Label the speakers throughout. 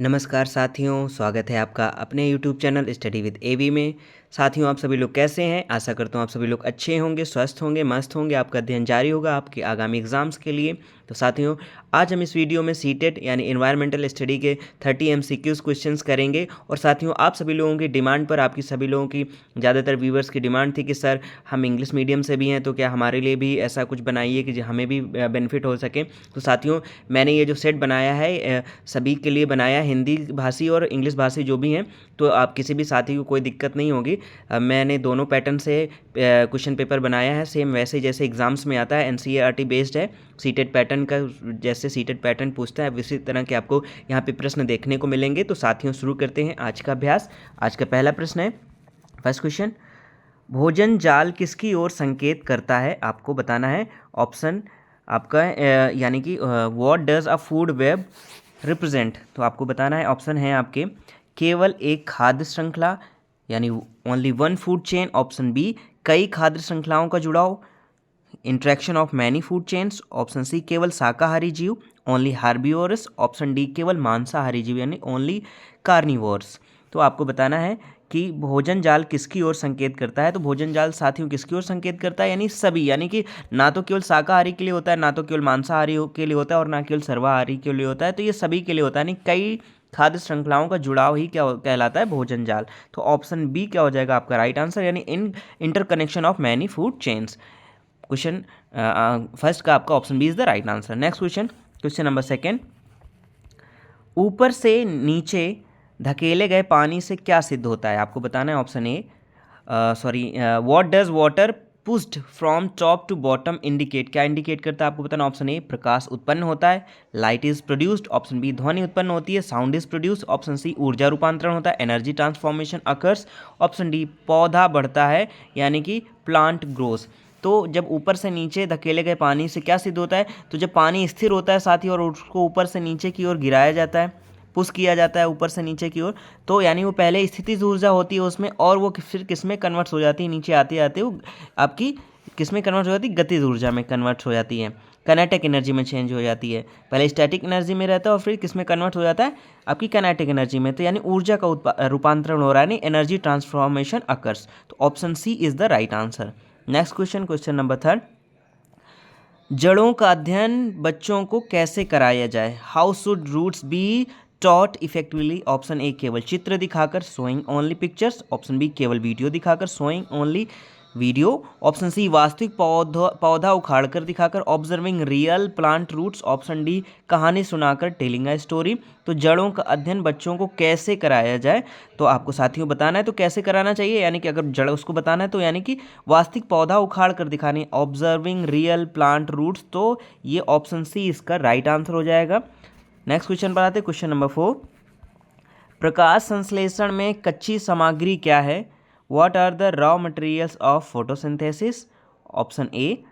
Speaker 1: नमस्कार साथियों, स्वागत है आपका अपने यूट्यूब चैनल स्टडी विद एवी में। साथियों, आप सभी लोग कैसे हैं? आशा करता हूँ आप सभी लोग अच्छे होंगे, स्वस्थ होंगे, मस्त होंगे। आपका अध्ययन जारी होगा आपके आगामी एग्जाम्स के लिए। तो साथियों, आज हम इस वीडियो में सीटेट यानी इन्वायरमेंटल स्टडी के 30 MCQs क्वेश्चंस करेंगे। और साथियों, आप सभी लोगों की डिमांड पर, आपकी सभी लोगों की ज़्यादातर व्यूवर्स की डिमांड थी कि सर हम इंग्लिश मीडियम से भी हैं, तो क्या हमारे लिए भी ऐसा कुछ बनाइए कि हमें भी बेनिफिट हो सके। तो साथियों, मैंने ये जो सेट बनाया है सभी के लिए बनाया है, हिंदी भाषी और इंग्लिश भाषी जो भी हैं। तो आप किसी भी साथी को कोई दिक्कत नहीं होगी। मैंने दोनों पैटर्न से क्वेश्चन पेपर बनाया है, सेम वैसे जैसे एग्जाम्स में आता है। एनसीईआरटी बेस्ड है, सीटेट पैटर्न का, जैसे सीटेट पैटर्न पूछता है उसी तरह के आपको यहाँ पे प्रश्न देखने को मिलेंगे। तो साथियों, शुरू करते हैं आज का अभ्यास। आज का पहला प्रश्न है, फर्स्ट क्वेश्चन, भोजन जाल किसकी ओर संकेत करता है? आपको बताना है। ऑप्शन आपका यानी कि what does a food web represent? तो आपको बताना है। ऑप्शन है आपके केवल एक खाद्य श्रृंखला यानी only one food chain. Option b कई खाद्य श्रृंखलाओं का जुड़ाव, interaction of many food chains. Option सी केवल शाकाहारी जीव, ओनली हार्बिवोरस। ऑप्शन डी केवल मांसाहारी जीव यानी ओनली कार्निवोरस। तो आपको बताना है कि भोजन जाल किसकी ओर संकेत करता है। तो भोजन जाल साथियों किसकी ओर संकेत करता है? यानी सभी, यानी कि ना तो केवल शाकाहारी के लिए होता है, ना तो केवल मांसाहारी के लिए होता है, और ना केवल सर्वाहारी के लिए होता है। तो ये सभी के लिए होता है, यानी कई खाद्य श्रृंखलाओं का जुड़ाव ही क्या कहलाता है? भोजन जाल। तो ऑप्शन बी क्या हो जाएगा आपका राइट आंसर, यानी in interconnection of many food chains. Question first का आपका option B is the right answer. Next question, question number second, ऊपर से नीचे धकेले गए पानी से क्या सिद्ध होता है? आपको बताना है। Option a what does water pushed from top to bottom indicate? क्या इंडिकेट करता है? आपको बताना। ऑप्शन ए प्रकाश उत्पन्न होता है, light is produced. Option b ध्वनि उत्पन्न होती है, sound is produced. Option c ऊर्जा रूपांतरण होता है, energy transformation occurs. Option d पौधा बढ़ता है यानी कि प्लांट ग्रोस। तो जब ऊपर से नीचे धकेले गए पानी से क्या सिद्ध होता है? तो जब पानी स्थिर होता है साथी और उसको ऊपर से नीचे की ओर गिराया जाता है, पुश किया जाता है ऊपर से नीचे की ओर, तो यानी वो पहले स्थितिज ऊर्जा होती है उसमें, और वो फिर किस में कन्वर्ट हो जाती है? नीचे आते आते वो आपकी किस में कन्वर्ट हो जाती है? गतिज ऊर्जा में कन्वर्ट हो जाती है, काइनेटिक एनर्जी में चेंज हो जाती है। पहले स्टैटिक एनर्जी में रहता है और फिर किस में कन्वर्ट हो जाता है? आपकी काइनेटिक एनर्जी में। तो यानी ऊर्जा का रूपांतरण हो रहा है, यानी एनर्जी ट्रांसफॉर्मेशन अकर्स। तो option C is the right answer. Next question, question number third, जड़ों का अध्ययन बच्चों को कैसे कराया जाए? How should roots be taught effectively? Option a केवल चित्र दिखाकर, showing only pictures. Option b केवल वीडियो दिखाकर, showing only video. Option c वास्तविक पौधा उखाड़कर दिखाकर, observing real plant roots. Option d कहानी सुनाकर, टेलिंग अ स्टोरी। तो जड़ों का अध्ययन बच्चों को कैसे कराया जाए? तो आपको साथियों बताना है तो कैसे कराना चाहिए, यानी कि अगर जड़ उसको बताना है तो यानी कि वास्तविक पौधा उखाड़ कर दिखाने, ऑब्जर्विंग रियल प्लांट रूट्स। तो ये ऑप्शन सी इसका राइट आंसर हो जाएगा। नेक्स्ट क्वेश्चन पर आते हैं, क्वेश्चन नंबर 4, प्रकाश संश्लेषण में कच्ची सामग्री क्या है? What are the raw materials of photosynthesis? Option a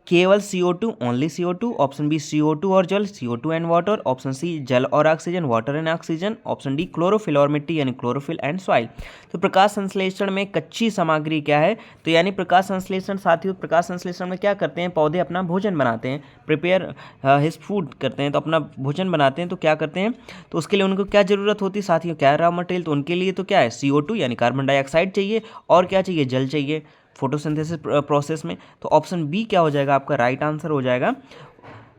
Speaker 1: केवल CO2, only CO2। Option B CO2 और जल, CO2 and water. Option C जल और oxygen, water and oxygen. Option D chlorophyll और मिट्टी यानी क्लोरोफिल एंड सॉइल। तो प्रकाश संश्लेषण में कच्ची सामग्री क्या है? तो यानी प्रकाश संश्लेषण साथियों, प्रकाश संश्लेषण में क्या करते हैं? पौधे अपना भोजन बनाते हैं, प्रिपेयर हिज फूड करते हैं, तो अपना भोजन बनाते हैं। तो क्या करते हैं? तो उसके लिए उनको क्या जरूरत होती है साथियों? क्या रॉ मटेरियल? तो उनके लिए तो क्या है? CO2 यानी कार्बन डाइऑक्साइड चाहिए, और क्या चाहिए? जल चाहिए फोटोसिंथेसिस प्रोसेस में। तो ऑप्शन बी क्या हो जाएगा आपका राइट आंसर हो जाएगा।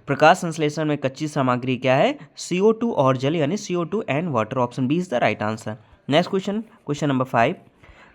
Speaker 1: प्रकाश संश्लेषण में कच्ची सामग्री क्या है? CO2 और जल यानी CO2 and water. Option B is the right answer. Next question, question number 5,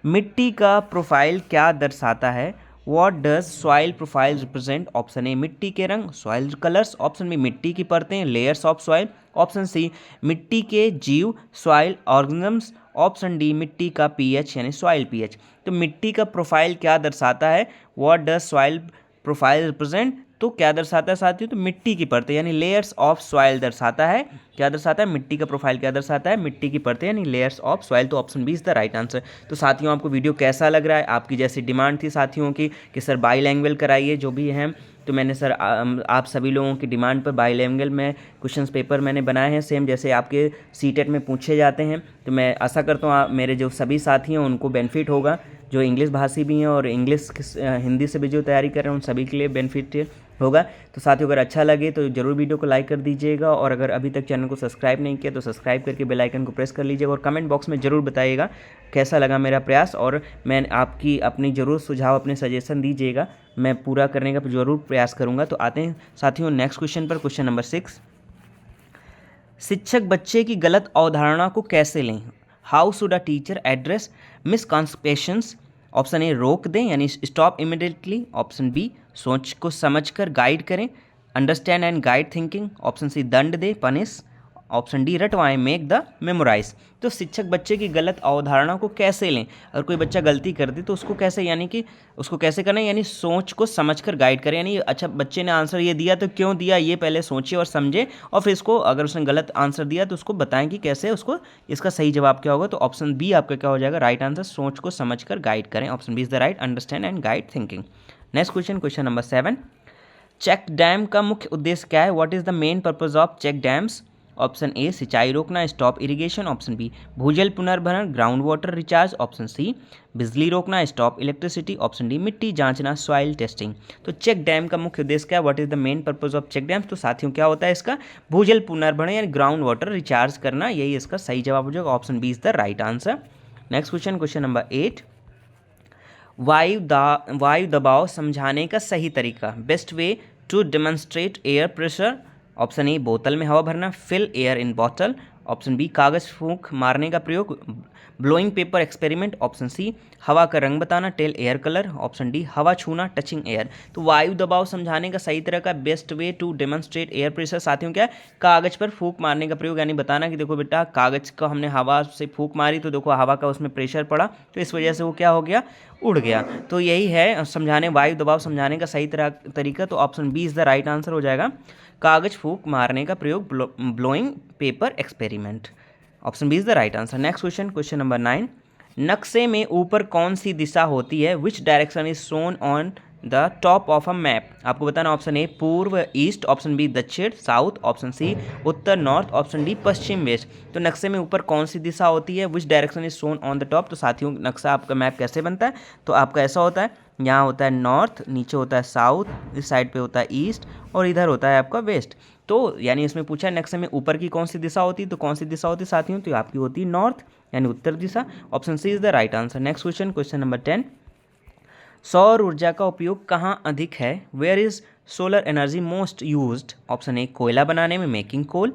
Speaker 1: मिट्टी का प्रोफाइल क्या दर्शाता है? What does soil profile represent? Option a मिट्टी के रंग, सॉइल कलर्स। ऑप्शन बी मिट्टी की परतें, layers of soil. Option c मिट्टी के जीव, सॉइल ऑर्गेनिजम्स। ऑप्शन डी मिट्टी का pH यानी सॉइल pH। तो मिट्टी का प्रोफाइल क्या दर्शाता है? What does soil profile represent? तो क्या दर्शाता है साथियों? तो मिट्टी की परतें यानी लेयर्स ऑफ सॉइल दर्शाता है। क्या दर्शाता है? मिट्टी का प्रोफाइल क्या दर्शाता है? मिट्टी की परतें यानी लेयर्स ऑफ सॉइल। तो option B is the right answer. तो साथियों, आपको वीडियो कैसा लग रहा है? आपकी जैसी डिमांड थी साथियों की कि सर बाईलैंग्वेज कराइए जो भी हैं, तो मैंने सर आप सभी लोगों की डिमांड पर बाईलैंग्वेज में क्वेश्चंस पेपर मैंने बनाए हैं, सेम जैसे आपके सीटेट में पूछे जाते हैं। तो मैं आशा करता हूँ मेरे जो सभी साथी हैं उनको बेनिफिट होगा, जो इंग्लिश भाषी भी हैं और इंग्लिश हिंदी से भी जो तैयारी कर रहे हैं उन सभी के लिए बेनिफिट होगा। तो साथियों अगर अच्छा लगे तो ज़रूर वीडियो को लाइक कर दीजिएगा, और अगर अभी तक चैनल को सब्सक्राइब नहीं किया तो सब्सक्राइब करके बेल आइकन को प्रेस कर लीजिएगा, और कमेंट बॉक्स में ज़रूर बताइएगा कैसा लगा मेरा प्रयास, और मैं आपकी अपनी ज़रूर सुझाव अपने सजेशन दीजिएगा, मैं पूरा करने का ज़रूर प्रयास करूँगा। तो आते हैं साथियों नेक्स्ट क्वेश्चन पर। क्वेश्चन नंबर 6, शिक्षक बच्चे की गलत अवधारणा को कैसे लें? How should a teacher address misconceptions? Option A रोक दें यानी स्टॉप इमिडिएटली, ऑप्शन बी सोच को समझकर गाइड करें, understand and guide thinking, option C दंड दें पनिश, ऑप्शन डी रटवाएं मेक द मेमोराइज। तो शिक्षक बच्चे की गलत अवधारणा को कैसे लें? अगर कोई बच्चा गलती कर दे तो उसको कैसे, यानी कि उसको कैसे करना है, यानी सोच को समझकर गाइड करें, यानी अच्छा बच्चे ने आंसर ये दिया तो क्यों दिया ये पहले सोचे और समझे, और फिर इसको अगर उसने गलत आंसर दिया तो उसको बताएं कि कैसे उसको इसका सही जवाब क्या होगा। तो ऑप्शन बी आपका क्या हो जाएगा राइट आंसर, सोच को समझकर गाइड करें, option B is the right, understand and guide thinking. Next question, question number 7, check dam का मुख्य उद्देश्य क्या है? What is the main purpose of check dams? Option a सिंचाई रोकना, स्टॉप इरिगेशन, ऑप्शन बी भूजल पुनर्भरण, ground water recharge, option c बिजली रोकना, स्टॉप इलेक्ट्रिसिटी, ऑप्शन डी मिट्टी जांचना, सॉइल टेस्टिंग। तो चेक डैम का मुख्य उद्देश्य क्या है? What is the main purpose of check dams? तो साथियों क्या होता है इसका? भूजल पुनर्भरण यानी ग्राउंड वाटर रिचार्ज करना, यही इसका सही जवाब हो जाएगा, option B is the right answer. Next question, question number 8, वायु दबाव समझाने का सही तरीका, best way to demonstrate air pressure? Option a बोतल में हवा भरना, fill air in bottle, option b कागज फूंक मारने का प्रयोग, blowing paper experiment, option c हवा का रंग बताना, tell air colour, option d हवा छूना, टचिंग एयर। तो वायु दबाव समझाने का सही तरह का best way to demonstrate air pressure साथियों क्या है? कागज पर फूंक मारने का प्रयोग, यानी बताना कि देखो बेटा कागज का हमने हवा से फूंक मारी तो देखो हवा का उसमें प्रेशर पड़ा तो इस वजह से वो क्या हो गया, उड़ गया। तो यही है समझाने, वायु दबाव समझाने का सही तरीका। तो option B is the right answer हो जाएगा, कागज फूंक मारने का प्रयोग, blowing paper experiment, option B is the right answer. Next question, question number 9, नक्शे में ऊपर कौन सी दिशा होती है? Which direction is shown on the top of a map? आपको बताना, ऑप्शन ए पूर्व ईस्ट, ऑप्शन बी दक्षिण साउथ, ऑप्शन सी उत्तर नॉर्थ, ऑप्शन डी पश्चिम वेस्ट। तो नक्शे में ऊपर कौन सी दिशा होती है? Which direction is shown on the top? तो साथियों नक्शा आपका मैप कैसे बनता है? तो आपका ऐसा होता है, यहाँ होता है नॉर्थ, नीचे होता है साउथ, इस साइड पे होता है ईस्ट, और इधर होता है आपका वेस्ट। तो यानी इसमें पूछा है नक्शे में ऊपर की कौन सी दिशा होती है, तो कौन सी दिशा होती है साथियों? तो आपकी होती है नॉर्थ यानी उत्तर दिशा, option C is the right answer. Next question, question number 10, सौर ऊर्जा का उपयोग कहाँ अधिक है? Where is solar energy most used? Option A कोयला बनाने में, मेकिंग कोल,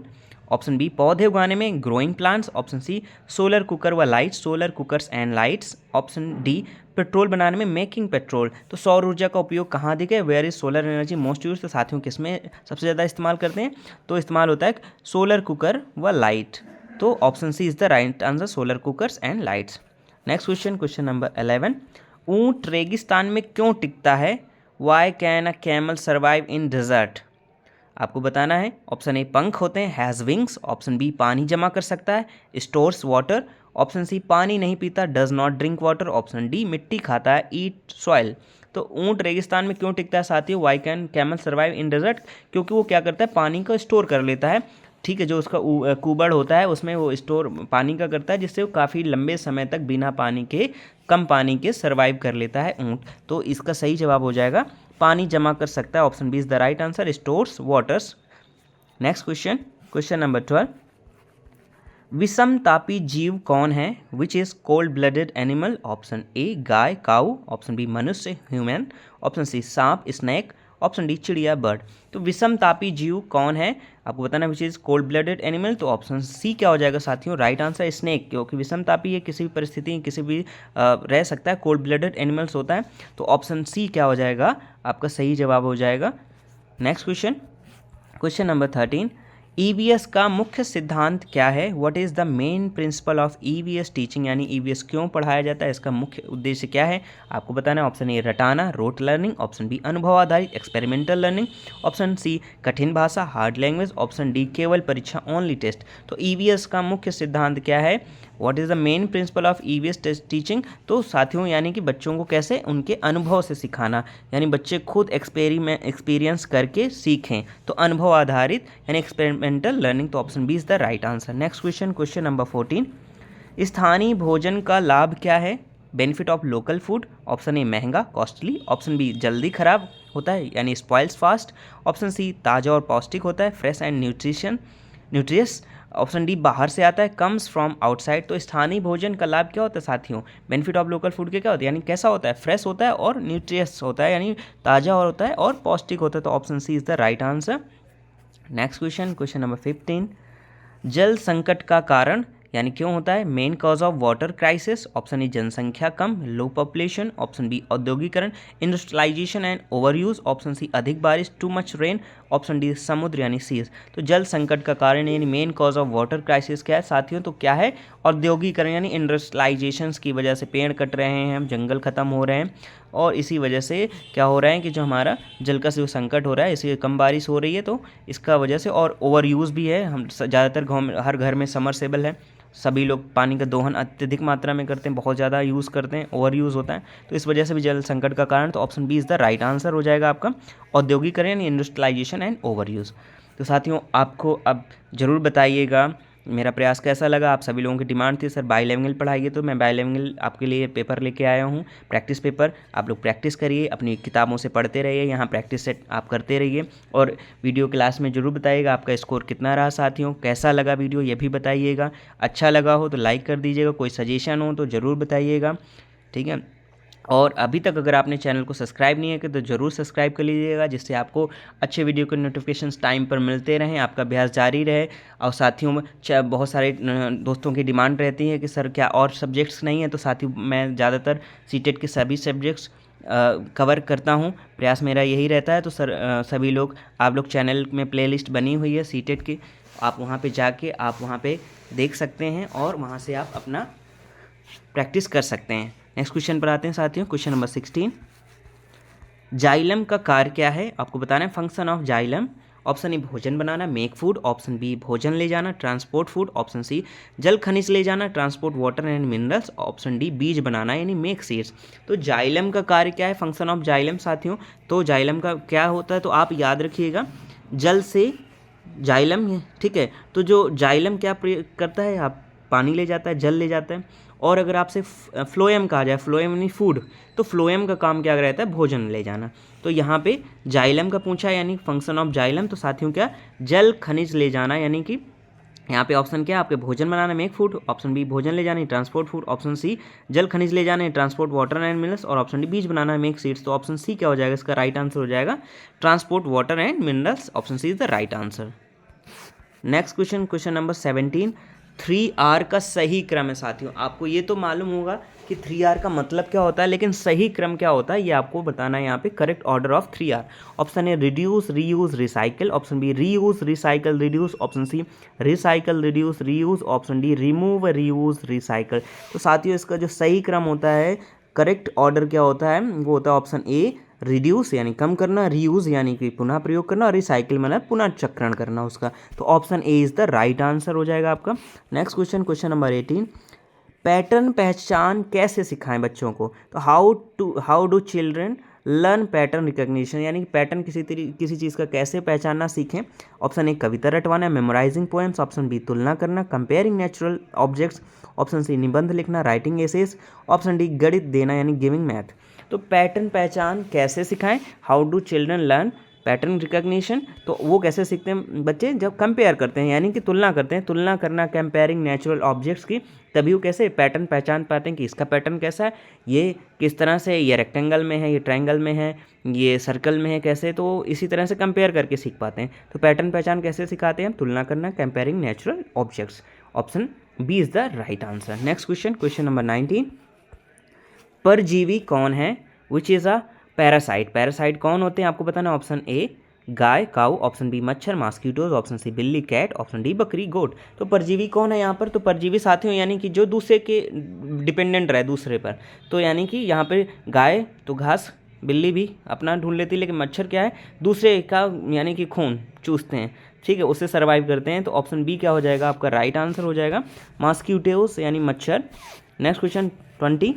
Speaker 1: ऑप्शन बी पौधे उगाने में, growing plants, option C solar cooker व lights, solar cookers and lights, option D petrol बनाने में, मेकिंग पेट्रोल। तो सौर ऊर्जा का उपयोग कहाँ अधिक है? Where is solar energy most use? तो साथियों किसमें सबसे ज़्यादा इस्तेमाल करते हैं? तो इस्तेमाल होता है सोलर कुकर व लाइट। तो option C is the right answer, solar cookers and lights. Next question, question number 11, ऊंट रेगिस्तान में क्यों टिकता है? Why can a camel survive in desert? आपको बताना है, ऑप्शन ए पंख होते हैं, हैज़ विंग्स, ऑप्शन बी पानी जमा कर सकता है, स्टोर्स वाटर, ऑप्शन सी पानी नहीं पीता, does not drink water, option d मिट्टी खाता है, ईट सॉइल। तो ऊंट रेगिस्तान में क्यों टिकता है साथियों? Why can camel survive in desert? क्योंकि वो क्या करता है, पानी को स्टोर कर लेता है, ठीक है, जो उसका कुबड़ होता है उसमें वो स्टोर पानी का करता है, जिससे वो काफ़ी लंबे समय तक बिना पानी के, कम पानी के सर्वाइव कर लेता है ऊँट। तो इसका सही जवाब हो जाएगा पानी जमा कर सकता है, option B is the right answer, stores waters. Next question, question number 12, विषम तापी जीव कौन है? Which is cold blooded animal? Option A गाय काऊ, ऑप्शन बी मनुष्य ह्यूमन, ऑप्शन सी सांप स्नेक, ऑप्शन डी चिड़िया बर्ड। तो विषम तापी जीव कौन है? आपको बताना which is cold blooded animal. तो ऑप्शन सी क्या हो जाएगा साथियों? राइट आंसर स्नेक, क्योंकि विषम तापी ये किसी भी परिस्थिति किसी भी रह सकता है, कोल्ड ब्लडेड एनिमल्स होता है। तो ऑप्शन सी क्या हो जाएगा? आपका सही जवाब हो जाएगा। Next question, question number 13, EVS का मुख्य सिद्धांत क्या है? What is the main principle of EVS teaching? यानी ईवीएस क्यों पढ़ाया जाता है, इसका मुख्य उद्देश्य क्या है? आपको बताना है, ऑप्शन ए रटाना रोट लर्निंग, ऑप्शन बी अनुभव आधारित एक्सपेरिमेंटल लर्निंग, ऑप्शन सी कठिन भाषा हार्ड लैंग्वेज, ऑप्शन डी केवल परीक्षा ओनली टेस्ट। तो ईवीएस का मुख्य सिद्धांत क्या है? What is the main principle of EVS teaching? तो साथियों यानी कि बच्चों को कैसे उनके अनुभव से सिखाना, यानी बच्चे खुद एक्सपीरियंस करके सीखें, तो अनुभव आधारित यानी एक्सपेरिमेंटल लर्निंग। तो option B is the right answer. Next question, question number 14, स्थानीय भोजन का लाभ क्या है? Benefit of local food, option A महंगा कॉस्टली, ऑप्शन बी जल्दी खराब होता है यानी स्पॉइल्स फास्ट, ऑप्शन सी ताज़ा और पौष्टिक होता है fresh and nutritious, option D बाहर से आता है कम्स फ्रॉम आउटसाइड। तो स्थानीय भोजन का लाभ क्या होता है साथियों, बेनिफिट ऑफ लोकल फूड के क्या होता है यानी कैसा होता है, फ्रेश होता है और न्यूट्रियस होता है यानी ताज़ा और होता है और पौष्टिक होता है। तो option C is the right answer. Next question, question number 15, जल संकट का कारण यानी क्यों होता है, main cause of water crisis, option A जनसंख्या कम, लो पॉपुलेशन, ऑप्शन बी औद्योगिकरण, industrialisation and over use, option C अधिक बारिश, too much rain, option D समुद्र यानी सीज। तो जल संकट का कारण यानी main cause of water crisis क्या है साथियों, तो क्या है, औद्योगिकरण यानी इंडस्ट्रियलाइजेशन की वजह से पेड़ कट रहे हैं, जंगल खत्म हो रहे हैं और इसी वजह से क्या हो रहा है कि जो हमारा जल का जो संकट हो रहा है, इसलिए कम बारिश हो रही है तो इसका वजह से, और ओवर यूज़ भी है, हम ज़्यादातर गाँव में हर घर में समरसेबल है, सभी लोग पानी का दोहन अत्यधिक मात्रा में करते हैं, बहुत ज़्यादा यूज़ करते हैं, ओवर यूज़ होता है, तो इस वजह से भी जल संकट का कारण। तो option B is the right answer हो जाएगा आपका, औद्योगिकरण यानी इंडस्ट्रियलाइजेशन एंड ओवर यूज़। तो साथियों आपको अब ज़रूर बताइएगा मेरा प्रयास कैसा लगा। आप सभी लोगों की डिमांड थी सर बाईलैंग्वेज पढ़ाइए, तो मैं बाईलैंग्वेज आपके लिए पेपर लेके आया हूँ, प्रैक्टिस पेपर। आप लोग प्रैक्टिस करिए, अपनी किताबों से पढ़ते रहिए, यहाँ प्रैक्टिस सेट आप करते रहिए और वीडियो क्लास में ज़रूर बताइएगा आपका स्कोर कितना रहा साथियों, कैसा लगा वीडियो ये भी बताइएगा, अच्छा लगा हो तो लाइक कर दीजिएगा, कोई सजेशन हो तो ज़रूर बताइएगा, ठीक है। और अभी तक अगर आपने चैनल को सब्सक्राइब नहीं किया तो ज़रूर सब्सक्राइब कर लीजिएगा, जिससे आपको अच्छे वीडियो के नोटिफिकेशंस टाइम पर मिलते रहें, आपका अभ्यास जारी रहे। और साथियों में बहुत सारे दोस्तों की डिमांड रहती है कि सर क्या और सब्जेक्ट्स नहीं है, तो साथियों मैं ज़्यादातर सीटेट के सभी सब्जेक्ट्स कवर करता हूँ, प्रयास मेरा यही रहता है। तो सर सभी लोग आप लोग चैनल में प्लेलिस्ट बनी हुई है सीटेट की, आप वहाँ पे जाके आप वहाँ पे देख सकते हैं और वहाँ से आप अपना प्रैक्टिस कर सकते हैं। नेक्स्ट क्वेश्चन पर आते हैं साथियों, क्वेश्चन नंबर 16, जाइलम का कार्य क्या है, आपको बताना है function of xylem. Option A भोजन बनाना, मेक फूड, ऑप्शन बी भोजन ले जाना, ट्रांसपोर्ट फूड, ऑप्शन सी जल खनिज ले जाना, transport water and minerals, option D बीज बनाना यानी मेक सीड्स। तो जाइलम का कार्य क्या है, फंक्शन ऑफ जाइलम साथियों, तो जाइलम का क्या होता है तो आप याद रखिएगा, जल से जाइलम है, ठीक है। तो जो जाइलम क्या करता है, आप पानी ले जाता है, जल ले जाता है। और अगर आपसे फ्लोएम कहा जाए, फ्लोएम यानी फूड, तो फ्लोएम का काम क्या रहता है, भोजन ले जाना। तो यहाँ पे जाइलम का पूछा यानी फंक्शन ऑफ जाइलम, तो साथियों क्या, जल खनिज ले जाना, यानी कि यहाँ पे ऑप्शन क्या है आपके, भोजन बनाना मेक फूड, ऑप्शन बी भोजन ले जाना ट्रांसपोर्ट फूड, ऑप्शन सी जल खनिज ले जाना ट्रांसपोर्ट वाटर एंड मिनरल्स, और ऑप्शन डी बीज बनाना मेक सीड्स। तो ऑप्शन सी क्या हो जाएगा, इसका राइट आंसर हो जाएगा transport water and minerals, option C is the right answer. Next question, question number 17, 3R का सही क्रम है साथियों। आपको ये तो मालूम होगा कि 3R का मतलब क्या होता है, लेकिन सही क्रम क्या होता है ये आपको बताना है यहाँ पे, correct order of 3R। Option A reduce reuse recycle, option B reuse recycle reduce, option C recycle reduce reuse, option D remove reuse recycle. तो साथियों इसका जो सही क्रम होता है, करेक्ट ऑर्डर क्या होता है, वो होता है ऑप्शन ए रिड्यूस यानी कम करना, रीयूज़ यानी कि पुनः प्रयोग करना, और रिसाइकिल मतलब पुनः चक्रण करना उसका। तो option A is the right answer हो जाएगा आपका। Next question, question number 18, pattern पहचान कैसे सिखाएं बच्चों को, तो how do children learn pattern recognition, यानी कि पैटर्न किसी चीज़ का कैसे पहचानना सीखें। ऑप्शन ए कविता रटवाना, मेमोराइजिंग पोएम्स, ऑप्शन बी तुलना करना, comparing natural objects, option C निबंध लिखना, राइटिंग एसेस, ऑप्शन डी गणित देना यानी गिविंग मैथ। तो पैटर्न पहचान कैसे सिखाएं, how do children learn pattern recognition, तो वो कैसे सीखते हैं बच्चे, जब कंपेयर करते हैं यानी कि तुलना करते हैं, तुलना करना कंपेयरिंग नेचुरल ऑब्जेक्ट्स की, तभी वो कैसे पैटर्न पहचान पाते हैं कि इसका पैटर्न कैसा है, ये किस तरह से, ये रेक्टेंगल में है, ये ट्रायंगल में है, ये सर्कल में है, कैसे, तो इसी तरह से कंपेयर करके सीख पाते हैं। तो पैटर्न पहचान कैसे सिखाते हैं, तुलना करना comparing natural objects, option B is the right answer. Next question, question number 19, परजीवी कौन है, which is a parasite. Parasite कौन होते हैं आपको बताना, ऑप्शन ए गाय काऊ, ऑप्शन बी मच्छर मॉस्किटोज, ऑप्शन सी बिल्ली कैट, ऑप्शन डी बकरी गोट। तो परजीवी कौन है यहाँ पर, तो परजीवी साथियों यानी कि जो दूसरे के डिपेंडेंट रहे दूसरे पर, तो यानी कि यहाँ पे गाय तो घास, बिल्ली भी अपना ढूंढ लेती है, लेकिन मच्छर क्या है, दूसरे का यानी कि खून चूसते हैं, ठीक है, उससे सर्वाइव करते हैं। तो ऑप्शन बी क्या हो जाएगा आपका राइट आंसर हो जाएगा मॉस्किटोज यानी मच्छर। नेक्स्ट क्वेश्चन 20,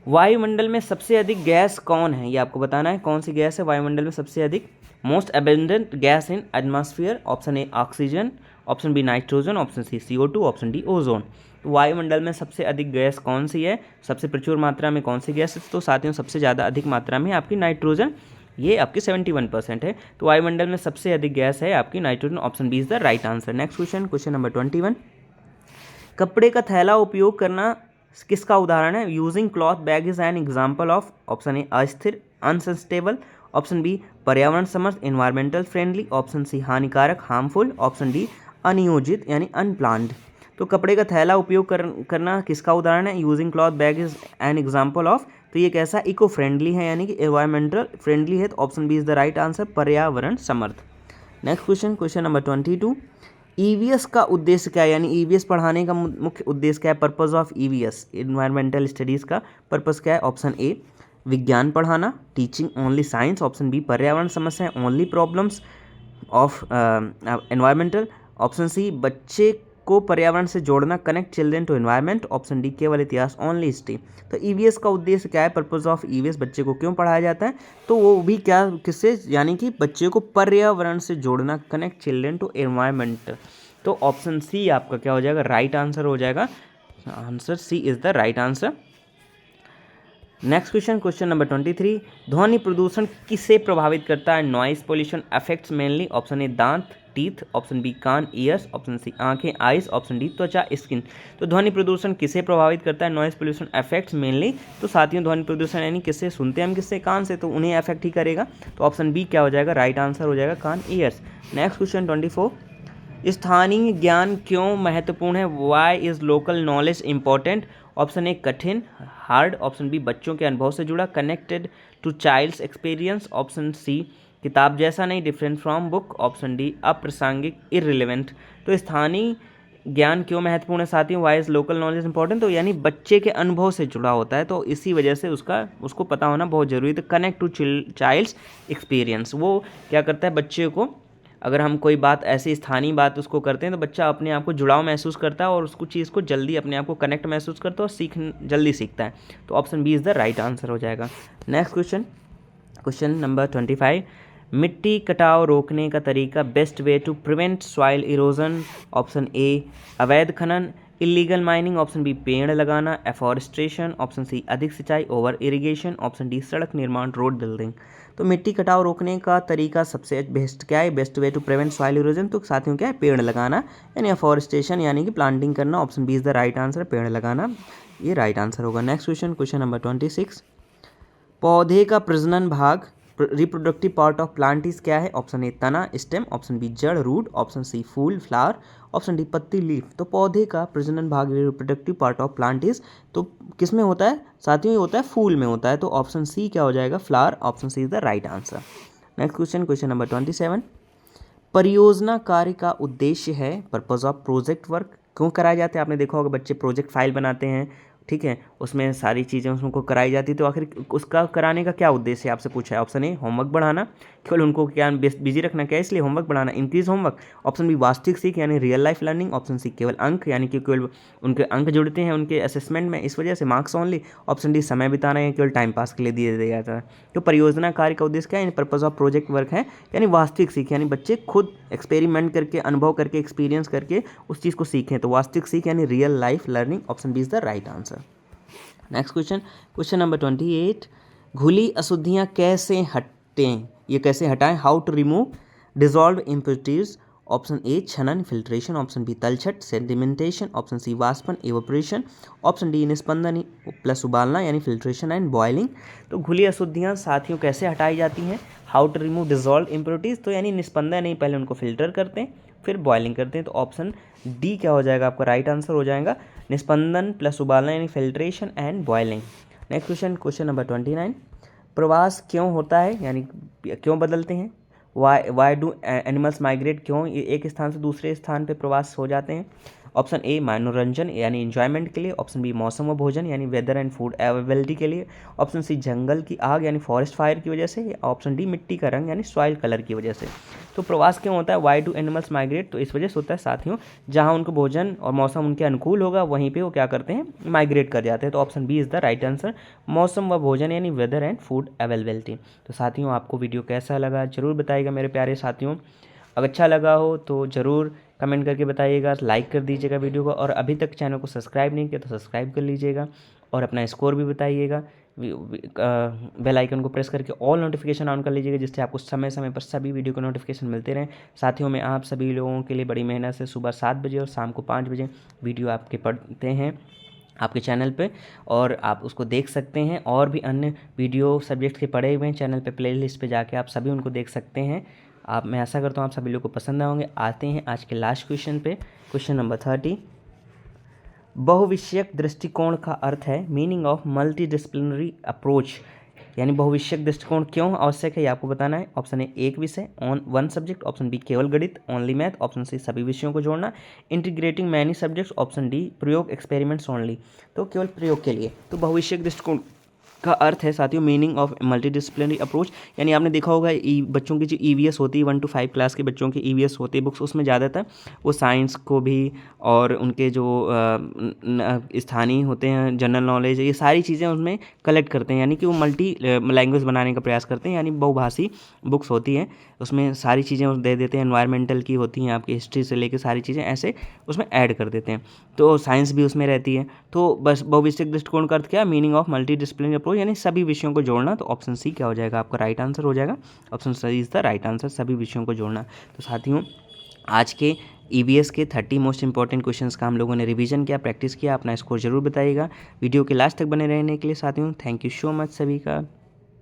Speaker 1: वायुमंडल में सबसे अधिक गैस कौन है, ये आपको बताना है, कौन सी गैस है वायुमंडल में सबसे अधिक, most abundant gas in atmosphere, option A oxygen, option B nitrogen, option C CO2, option D ozone. तो वायुमंडल में सबसे अधिक गैस कौन सी है, सबसे प्रचुर मात्रा में कौन सी गैस है? तो साथियों सबसे ज़्यादा अधिक मात्रा में आपकी नाइट्रोजन, ये आपकी 71% है। तो वायुमंडल में सबसे अधिक गैस है आपकी nitrogen, option B is the right answer. Next question, question number 21, कपड़े का थैला उपयोग करना किसका उदाहरण है? Using cloth bag is an example of, option A अस्थिर अनसस्टेबल, ऑप्शन बी पर्यावरण समर्थ इन्वायरमेंटल फ्रेंडली, ऑप्शन सी हानिकारक हार्मफुल, ऑप्शन डी अनियोजित यानी अनप्लान्ड। तो कपड़े का थैला उपयोग करना किसका उदाहरण है? Using cloth bag is an example of, तो ये कैसा इको फ्रेंडली है यानी कि एनवायरमेंटल फ्रेंडली है, तो option B is the right answer, पर्यावरण समर्थ। Next question, question number 22, EVS का उद्देश्य क्या है, यानी ईवीएस पढ़ाने का मुख्य उद्देश्य क्या है? Purpose of EVS, environmental studies का पर्पस क्या है? ऑप्शन ए विज्ञान पढ़ाना, teaching only science, option B पर्यावरण समस्याएं only problems of environmental, option C बच्चे को पर्यावरण से जोड़ना, connect children to environment, option D केवल इतिहास ओनली हिस्ट्री। तो ईवीएस का उद्देश्य क्या है? पर्पस ऑफ ईवीएस, बच्चे को क्यों पढ़ाया जाता है? तो वो भी क्या, किससे, यानी कि बच्चे को पर्यावरण से जोड़ना, कनेक्ट चिल्ड्रन टू एनवायरनमेंट। तो ऑप्शन सी आपका क्या हो जाएगा? राइट आंसर हो जाएगा, answer C is the right answer. Next question, question number 23, ध्वनि प्रदूषण किसे प्रभावित करता है? Noise pollution affects mainly, option A दांत टीथ, ऑप्शन बी कान ईयर्स, ऑप्शन सी आंखें आइज, ऑप्शन डी त्वचा स्किन। तो ध्वनि प्रदूषण किसे प्रभावित करता है? Noise pollution affects mainly. तो साथियों ध्वनि प्रदूषण यानी किससे सुनते हैं हम, किससे? कान से, तो उन्हें अफेक्ट ही करेगा। तो ऑप्शन बी क्या हो जाएगा? राइट आंसर हो जाएगा कान ईयर्स। नेक्स्ट क्वेश्चन 24, स्थानीय ज्ञान क्यों महत्वपूर्ण है? Why is local knowledge important? Option A कठिन हार्ड, ऑप्शन बी बच्चों के अनुभव से जुड़ा, connected to child's experience, option C किताब जैसा नहीं, different from book, option D अप्रासंगिक इररिलेवेंट। तो स्थानीय ज्ञान क्यों महत्वपूर्ण है साथियों? Why is local knowledge important? तो यानी बच्चे के अनुभव से जुड़ा होता है, तो इसी वजह से उसको पता होना बहुत जरूरी है। तो कनेक्ट टू चाइल्ड्स एक्सपीरियंस, वो क्या करता है बच्चे को, अगर हम कोई बात ऐसी स्थानीय बात उसको करते हैं तो बच्चा अपने आप को जुड़ाव महसूस करता है और उसको चीज़ को जल्दी अपने आप को कनेक्ट महसूस करता है और जल्दी सीखता है। तो option B is the right answer हो जाएगा। नेक्स्ट क्वेश्चन, क्वेश्चन नंबर 25, मिट्टी कटाव रोकने का तरीका, best way to prevent soil erosion, option A अवैध खनन, इलीगल माइनिंग, ऑप्शन बी पेड़ लगाना, एफॉरेस्ट्रेशन, ऑप्शन सी अधिक सिंचाई ओवर इरिगेशन, ऑप्शन डी सड़क निर्माण रोड बिल्डिंग। तो मिट्टी कटाव रोकने का तरीका सबसे बेस्ट क्या है? Best way to prevent soil erosion, तो साथियों क्या है? पेड़ लगाना, यानी एफॉरेस्टेशन यानी कि प्लांटिंग करना, option B is the right answer, पेड़ लगाना, ये राइट आंसर होगा। नेक्स्ट क्वेश्चन, क्वेश्चन नंबर 26, पौधे का प्रजनन भाग, reproductive part of plant is क्या है? ऑप्शन ए तना स्टेम, ऑप्शन बी जड़ रूट, ऑप्शन सी फूल फ्लावर, ऑप्शन डी पत्ती लीफ। तो पौधे का प्रजनन भाग, reproductive part of plant is, तो किस में होता है साथियों? ये होता है फूल में होता है, तो ऑप्शन सी क्या हो जाएगा? Flower, option C is the right answer. Next question, question number 27, परियोजना कार्य का उद्देश्य है, पर्पज ऑफ प्रोजेक्ट वर्क क्यों कराए जाते हैं? आपने देखा होगा बच्चे प्रोजेक्ट फाइल बनाते हैं, ठीक है, उसमें सारी चीज़ें उसको कराई जाती है, तो आखिर उसका कराने का क्या उद्देश्य है आपसे पूछा है? ऑप्शन ए होमवर्क बढ़ाना, केवल उनको क्या बिजी रखना, क्या इसलिए होमवर्क बढ़ाना, इंक्रीज होमवर्क, ऑप्शन बी वास्तविक सीख यानी रियल लाइफ लर्निंग, ऑप्शन सी केवल अंक यानी कि केवल उनके अंक जुड़ते हैं उनके असेसमेंट में, इस वजह से मार्क्स ओनली, ऑप्शन डी समय बिताना है, केवल टाइम पास के लिए दिया जाता है। तो परियोजना कार्य का उद्देश्य क्या है? पर्पज ऑफ प्रोजेक्ट वर्क है, यानी वास्तविक सीख, यानी बच्चे खुद एक्सपेरिमेंट करके, अनुभव करके, एक्सपीरियंस करके उस चीज़ को सीखें, तो वास्तविक सीख यानी real life learning, option B is the right answer. Next question, question number 28, घुली अशुद्धियाँ कैसे हटें, ये कैसे हटाएं? How to remove dissolve impurities, option A छनन फिल्ट्रेशन, ऑप्शन बी तलछट सेडिमेंटेशन, ऑप्शन सी वाष्पन एवोपरेशन, ऑप्शन डी निस्पंदन प्लस उबालना यानी फिल्ट्रेशन एंड बॉइलिंग। तो घुली अशुद्धियाँ साथियों कैसे हटाई जाती हैं? How to remove dissolve impurities, तो यानी निस्पंदन नहीं, पहले उनको फिल्टर करते हैं फिर बॉइलिंग करते हैं, तो ऑप्शन डी क्या हो जाएगा? आपका राइट आंसर हो जाएगा निस्पंदन प्लस उबालना यानी filtration and boiling. Next question, question number 29, प्रवास क्यों होता है यानी क्यों बदलते हैं? वाई डू एनिमल्स माइग्रेट, क्यों एक स्थान से दूसरे स्थान पे प्रवास हो जाते हैं? ऑप्शन ए मनोरंजन यानी एंजॉयमेंट के लिए, ऑप्शन बी मौसम व भोजन यानी वेदर एंड फूड अवेलेबिलिटी के लिए, ऑप्शन सी जंगल की आग यानी फॉरेस्ट फायर की वजह से, ऑप्शन डी मिट्टी का रंग यानी सॉइल कलर की वजह से। तो प्रवास क्यों होता है? वाई डू एनिमल्स माइग्रेट, तो इस वजह से होता है साथियों, जहाँ उनको भोजन और मौसम उनके अनुकूल होगा वहीं पे वो क्या करते हैं? माइग्रेट कर जाते हैं, तो option B is the right answer, मौसम व भोजन यानी वेदर एंड फूड अवेलेबिलिटी। तो साथियों आपको वीडियो कैसा लगा ज़रूर बताइएगा मेरे प्यारे साथियों, अगर अच्छा लगा हो तो ज़रूर कमेंट करके बताइएगा, लाइक कर दीजिएगा वीडियो को, और अभी तक चैनल को सब्सक्राइब नहीं किया तो सब्सक्राइब कर लीजिएगा, और अपना स्कोर भी बताइएगा। बेल आइकन को प्रेस करके ऑल नोटिफिकेशन ऑन कर लीजिएगा, जिससे आपको समय समय पर सभी वीडियो के नोटिफिकेशन मिलते रहें। साथियों, में आप सभी लोगों के लिए बड़ी मेहनत से सुबह 7 बजे और शाम को 5 बजे वीडियो आपके पढ़ते हैं आपके चैनल पे, और आप उसको देख सकते हैं। और भी अन्य वीडियो सब्जेक्ट के पढ़े हुए हैं चैनल पे, प्लेलिस्ट पे जाके आप सभी उनको देख सकते हैं। मैं आशा करता हूँ आप सभी लोग को पसंद आएंगे। आते हैं आज के लास्ट क्वेश्चन पे, क्वेश्चन नंबर 30। बहुविषयक दृष्टिकोण का अर्थ है meaning of multi disciplinary approach, यानी बहुविषयक दृष्टिकोण क्यों आवश्यक है ये आपको बताना है। ऑप्शन ए एक विषय, वन सब्जेक्ट, ऑप्शन बी केवल गणित ओनली मैथ, ऑप्शन सी सभी विषयों को जोड़ना, integrating many subjects, option D प्रयोग एक्सपेरिमेंट्स ओनली, तो केवल प्रयोग के लिए। तो बहुविषयक दृष्टिकोण का अर्थ है साथियों मीनिंग ऑफ मल्टीडिसिप्लिनरी अप्रोच, यानी आपने देखा होगा बच्चों की जो ईवीएस होती है 1 to 5 क्लास के बच्चों की ईवीएस होती है बुक्स, उसमें ज़्यादातर वो साइंस को भी और उनके जो स्थानीय होते हैं जनरल नॉलेज, ये सारी चीज़ें उसमें कलेक्ट करते हैं, यानी कि वो मल्टी लैंग्वेज बनाने का प्रयास करते हैं, यानी बहुभाषी बुक्स होती हैं, उसमें सारी चीज़ें दे देते हैं, एनवायरमेंटल की होती हैं, आपकी हिस्ट्री से लेकर सारी चीज़ें ऐसे उसमें ऐड कर देते हैं, तो साइंस भी उसमें रहती है। तो बस बहुविषयक दृष्टिकोण का अर्थ क्या, meaning of multi disciplinary approach, यानी सभी विषयों को जोड़ना। तो ऑप्शन सी क्या हो जाएगा आपका राइट आंसर हो जाएगा, option C is the right answer, सभी विषयों को जोड़ना। तो साथियों, आज के ईवीएस के 30 मोस्ट इंपॉर्टेंट क्वेश्चंस का हम लोगों ने रिवीजन किया, प्रैक्टिस किया। अपना स्कोर जरूर बताइएगा। वीडियो के लास्ट तक बने रहने के लिए साथियों थैंक यू सो मच सभी का।